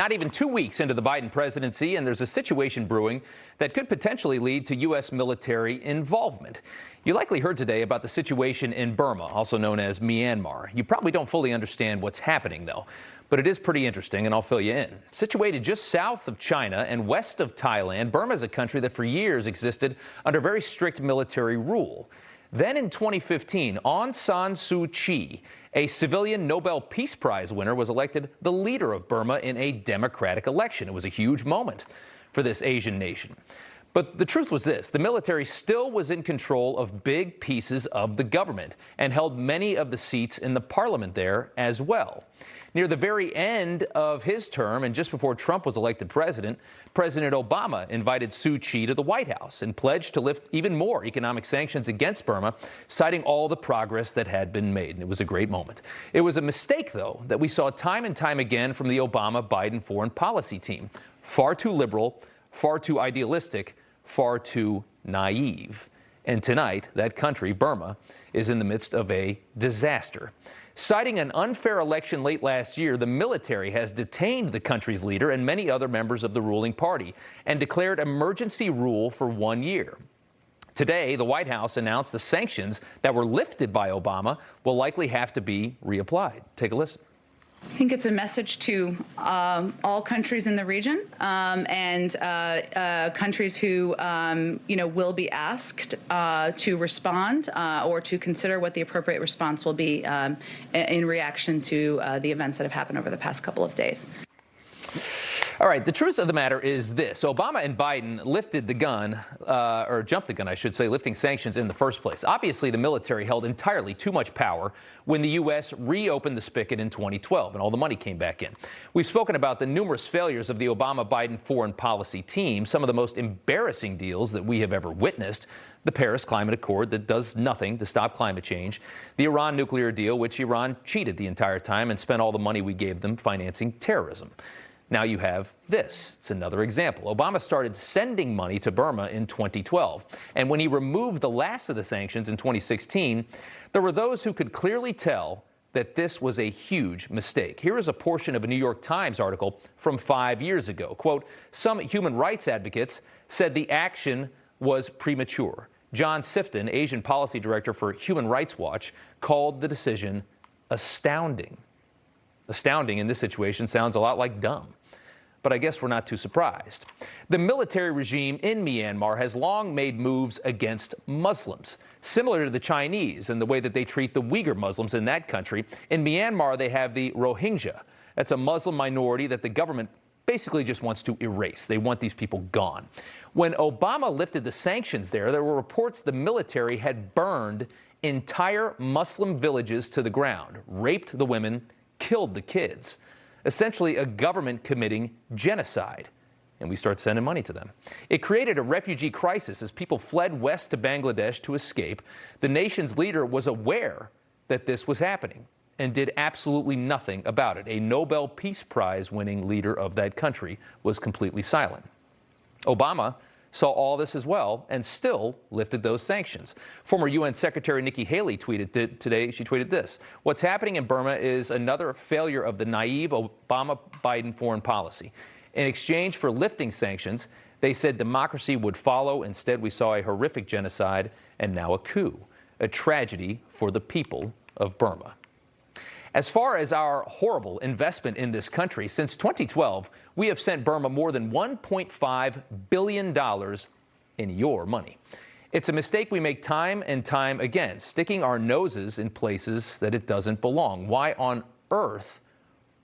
Not even 2 weeks into the Biden presidency, and there's a situation brewing that could potentially lead to U.S. military involvement. You likely heard today about the situation in Burma, also known as Myanmar. You probably don't fully understand what's happening, though, but it is pretty interesting, and I'll fill you in. Situated just south of China and west of Thailand, Burma is a country that for years existed under very strict military rule. Then in 2015, Aung San Suu Kyi, a civilian Nobel Peace Prize winner, was elected the leader of Burma in a democratic election. It was a huge moment for this Asian nation. But the truth was this: the military still was in control of big pieces of the government and held many of the seats in the parliament there as well. Near the very end of his term, and just before Trump was elected president, President Obama invited Suu Kyi to the White House and pledged to lift even more economic sanctions against Burma, citing all the progress that had been made. And it was a great moment. It was a mistake, though, that we saw time and time again from the Obama-Biden foreign policy team. Far too liberal, far too idealistic, far too naive. And tonight, that country, Burma, is in the midst of a disaster. Citing an unfair election late last year, the military has detained the country's leader and many other members of the ruling party and declared emergency rule for 1 year. Today, the White House announced the sanctions that were lifted by Obama will likely have to be reapplied. Take a listen. I think it's a message to all countries in the region and countries who, will be asked to respond or to consider what the appropriate response will be in reaction to the events that have happened over the past couple of days. All right, the truth of the matter is this: Obama and Biden lifted the gun, or jumped the gun, I should say, lifting sanctions in the first place. Obviously, the military held entirely too much power when the U.S. reopened the spigot in 2012 and all the money came back in. We've spoken about the numerous failures of the Obama-Biden foreign policy team, some of the most embarrassing deals that we have ever witnessed: the Paris Climate Accord that does nothing to stop climate change, the Iran nuclear deal, which Iran cheated the entire time and spent all the money we gave them financing terrorism. Now you have this. It's another example. Obama started sending money to Burma in 2012. And when he removed the last of the sanctions in 2016, there were those who could clearly tell that this was a huge mistake. Here is a portion of a New York Times article from 5 years ago. Quote, "Some human rights advocates said the action was premature. John Sifton, Asian policy director for Human Rights Watch, called the decision astounding." Astounding in this situation sounds a lot like dumb. But I guess we're not too surprised. The military regime in Myanmar has long made moves against Muslims, similar to the Chinese and the way that they treat the Uyghur Muslims in that country. In Myanmar, they have the Rohingya. That's a Muslim minority that the government basically just wants to erase. They want these people gone. When Obama lifted the sanctions there were reports the military had burned entire Muslim villages to the ground, raped the women, killed the kids. Essentially a government committing genocide. And we start sending money to them. It created a refugee crisis as people fled west to Bangladesh to escape. The nation's leader was aware that this was happening and did absolutely nothing about it. A Nobel Peace Prize winning leader of that country was completely silent. Obama saw all this as well and still lifted those sanctions. Former UN Secretary Nikki Haley tweeted today, she tweeted this: "What's happening in Burma is another failure of the naive Obama-Biden foreign policy. In exchange for lifting sanctions, they said democracy would follow. Instead, we saw a horrific genocide and now a coup, a tragedy for the people of Burma." As far as our horrible investment in this country, since 2012, we have sent Burma more than $1.5 billion in your money. It's a mistake we make time and time again, sticking our noses in places that it doesn't belong. Why on earth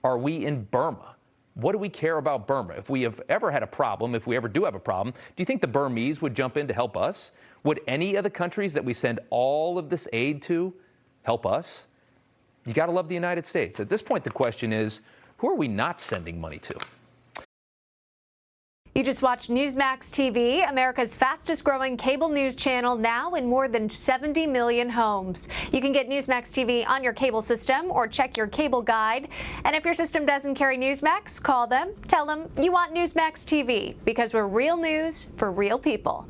are we in Burma? What do we care about Burma? If we have ever had a problem, if we ever do have a problem, do you think the Burmese would jump in to help us? Would any of the countries that we send all of this aid to help us? You got to love the United States. At this point, the question is, who are we not sending money to? You just watched Newsmax TV, America's fastest growing cable news channel, now in more than 70 million homes. You can get Newsmax TV on your cable system or check your cable guide. And if your system doesn't carry Newsmax, call them, tell them you want Newsmax TV, because we're real news for real people.